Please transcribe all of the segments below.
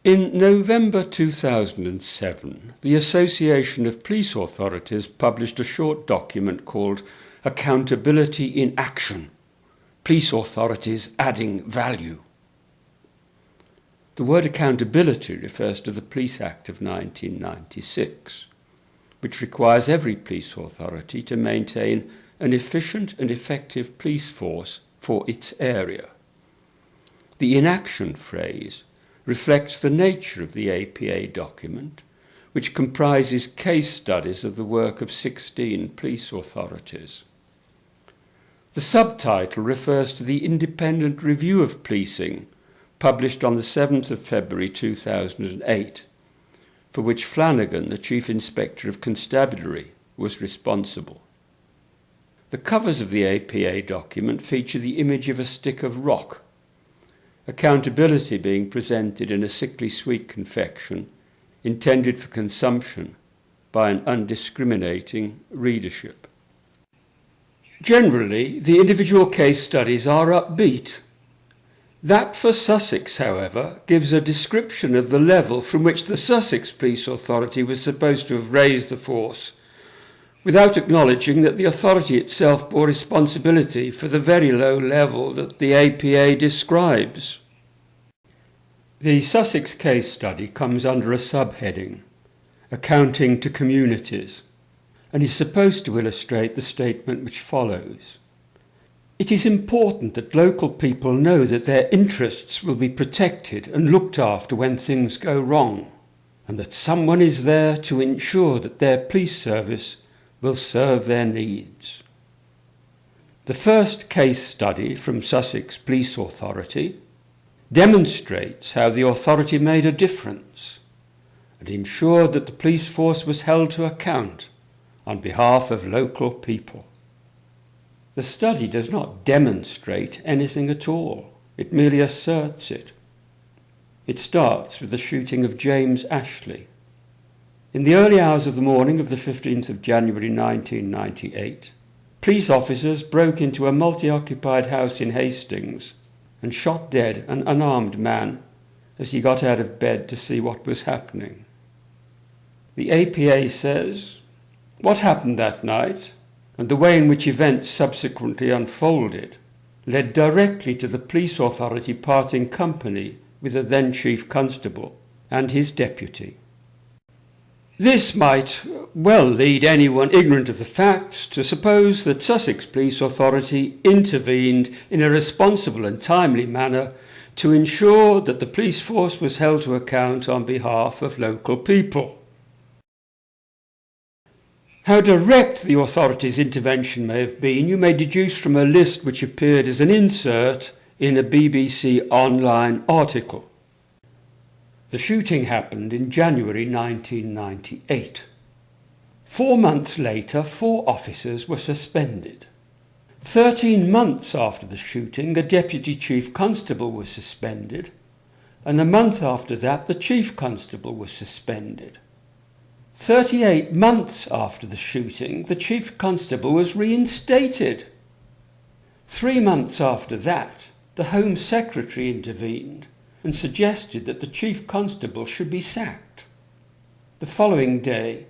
In November 2007, the Association of Police Authorities published a short document called Accountability in Action: Police Authorities Adding Value. The word accountability refers to the Police Act of 1996, which requires every police authority to maintain an efficient and effective police force for its area. The inaction phrase reflects the nature of the APA document, which comprises case studies of the work of 16 police authorities. The subtitle refers to the Independent Review of Policing, published on the 7th of February 2008, for which Flanagan, the Chief Inspector of Constabulary, was responsible. The covers of the APA document feature the image of a stick of rock, accountability being presented in a sickly sweet confection intended for consumption by an undiscriminating readership. Generally, the individual case studies are upbeat. That for Sussex, however, gives a description of the level from which the Sussex Police Authority was supposed to have raised the force, without acknowledging that the authority itself bore responsibility for the very low level that the APA describes. The Sussex case study comes under a subheading, Accounting to Communities, and is supposed to illustrate the statement which follows. It is important that local people know that their interests will be protected and looked after when things go wrong, and that someone is there to ensure that their police service will serve their needs. The first case study from Sussex Police Authority demonstrates how the authority made a difference and ensured that the police force was held to account on behalf of local people. The study does not demonstrate anything at all, it merely asserts it. It starts with the shooting of James Ashley. In the early hours of the morning of the 15th of January 1998, police officers broke into a multi-occupied house in Hastings and shot dead an unarmed man as he got out of bed to see what was happening. The APA says, what happened that night, and the way in which events subsequently unfolded, led directly to the police authority parting company with the then Chief Constable and his deputy. This might well lead anyone ignorant of the facts to suppose that Sussex Police Authority intervened in a responsible and timely manner to ensure that the police force was held to account on behalf of local people. How direct the authority's intervention may have been, you may deduce from a list which appeared as an insert in a BBC online article. The shooting happened in January 1998. 4 months later, 4 officers were suspended. 13 months after the shooting, a Deputy Chief Constable was suspended, and a month after that, the Chief Constable was suspended. 38 months after the shooting, the Chief Constable was reinstated. 3 months after that, the Home Secretary intervened and suggested that the Chief Constable should be sacked. The following day,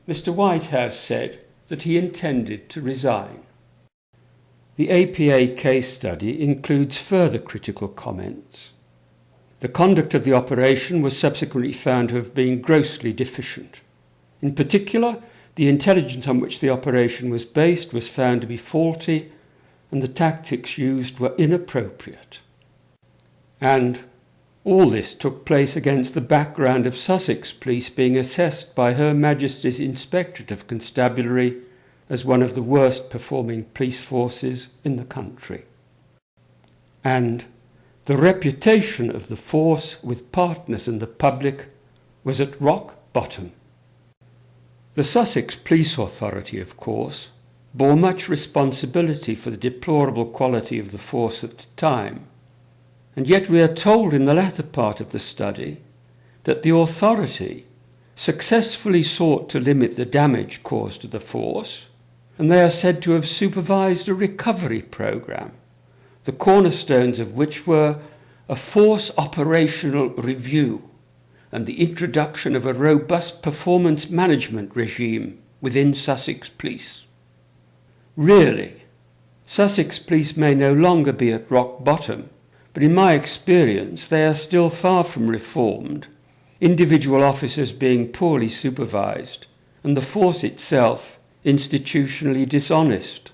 Mr. Whitehouse said that he intended to resign. The APA case study includes further critical comments. The conduct of the operation was subsequently found to have been grossly deficient. In particular, the intelligence on which the operation was based was found to be faulty, and the tactics used were inappropriate. And all this took place against the background of Sussex Police being assessed by Her Majesty's Inspectorate of Constabulary as one of the worst performing police forces in the country. And the reputation of the force with partners and the public was at rock bottom. The Sussex Police Authority, of course, bore much responsibility for the deplorable quality of the force at the time, and yet we are told in the latter part of the study that the authority successfully sought to limit the damage caused to the force, and they are said to have supervised a recovery programme, the cornerstones of which were a force operational review and the introduction of a robust performance management regime within Sussex Police. Really, Sussex Police may no longer be at rock bottom, but in my experience they are still far from reformed, individual officers being poorly supervised, and the force itself institutionally dishonest.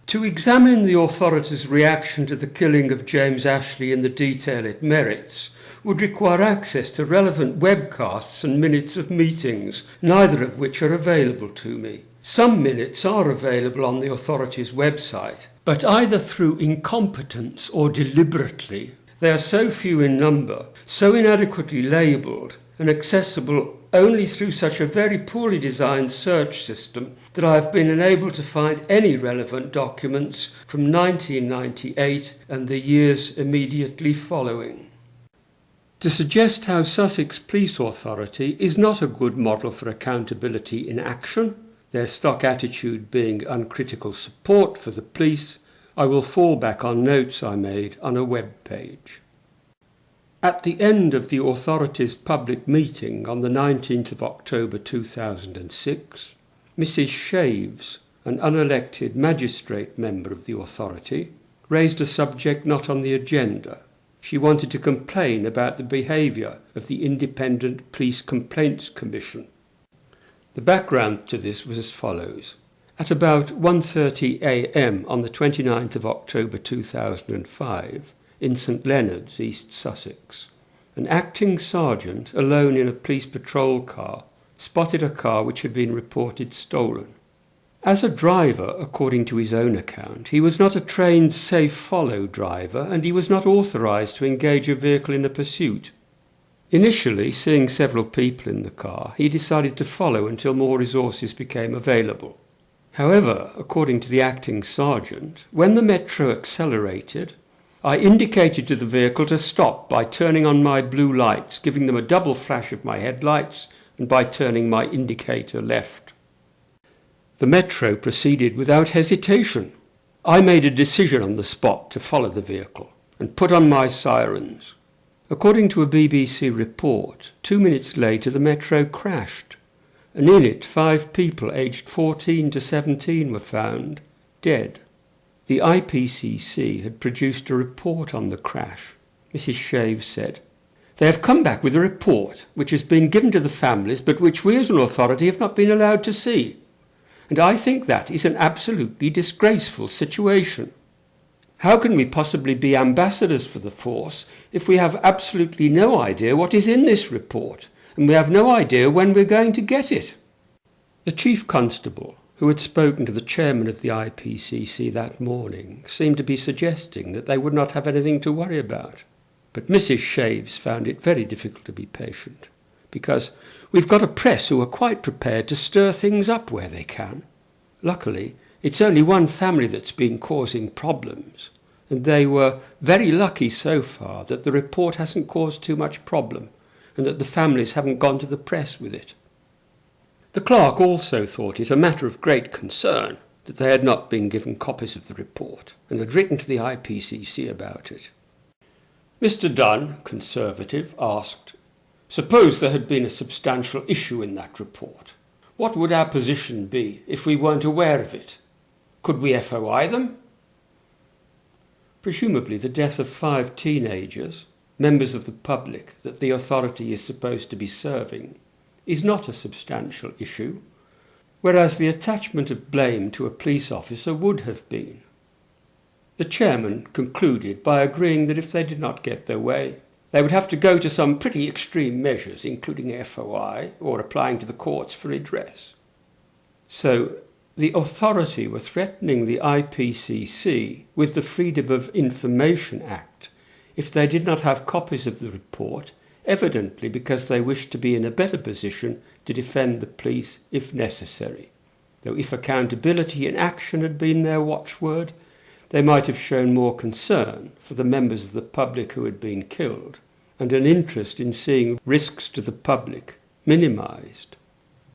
To examine the authorities' reaction to the killing of James Ashley in the detail it merits would require access to relevant webcasts and minutes of meetings, neither of which are available to me. Some minutes are available on the authorities' website, but either through incompetence or deliberately, they are so few in number, so inadequately labelled, and accessible only through such a very poorly designed search system that I have been unable to find any relevant documents from 1998 and the years immediately following. To suggest how Sussex Police Authority is not a good model for accountability in action, their stock attitude being uncritical support for the police, I will fall back on notes I made on a web page. At the end of the authorities' public meeting on the 19th of October 2006, Mrs. Shaves, an unelected magistrate member of the authority, raised a subject not on the agenda. She wanted to complain about the behaviour of the Independent Police Complaints Commission. The background to this was as follows. At about 1:30 a.m. on the 29th of October 2005, in St Leonard's, East Sussex, an acting sergeant, alone in a police patrol car, spotted a car which had been reported stolen. As a driver, according to his own account, he was not a trained safe follow driver, and he was not authorised to engage a vehicle in a pursuit. Initially, seeing several people in the car, he decided to follow until more resources became available. However, according to the acting sergeant, when the metro accelerated, I indicated to the vehicle to stop by turning on my blue lights, giving them a double flash of my headlights, and by turning my indicator left. The metro proceeded without hesitation. I made a decision on the spot to follow the vehicle and put on my sirens. According to a BBC report, 2 minutes later the metro crashed, and in it 5 people aged 14 to 17 were found dead. The IPCC had produced a report on the crash. Mrs. Shaves said, "They have come back with a report which has been given to the families but which we as an authority have not been allowed to see. And I think that is an absolutely disgraceful situation. How can we possibly be ambassadors for the force if we have absolutely no idea what is in this report and we have no idea when we're going to get it?" The Chief Constable, who had spoken to the chairman of the IPCC that morning, seemed to be suggesting that they would not have anything to worry about. But Mrs. Shaves found it very difficult to be patient, because we've got a press who are quite prepared to stir things up where they can. Luckily, it's only one family that's been causing problems, and they were very lucky so far that the report hasn't caused too much problem, and that the families haven't gone to the press with it. The clerk also thought it a matter of great concern that they had not been given copies of the report, and had written to the IPCC about it. Mr. Dunn, Conservative, asked, "Suppose there had been a substantial issue in that report. What would our position be if we weren't aware of it? Could we FOI them?" Presumably the death of 5 teenagers, members of the public that the authority is supposed to be serving, is not a substantial issue, whereas the attachment of blame to a police officer would have been. The chairman concluded by agreeing that if they did not get their way, they would have to go to some pretty extreme measures, including FOI or applying to the courts for redress. So the authority were threatening the IPCC with the Freedom of Information Act if they did not have copies of the report, evidently because they wished to be in a better position to defend the police if necessary. Though if accountability in action had been their watchword, they might have shown more concern for the members of the public who had been killed, and an interest in seeing risks to the public minimised.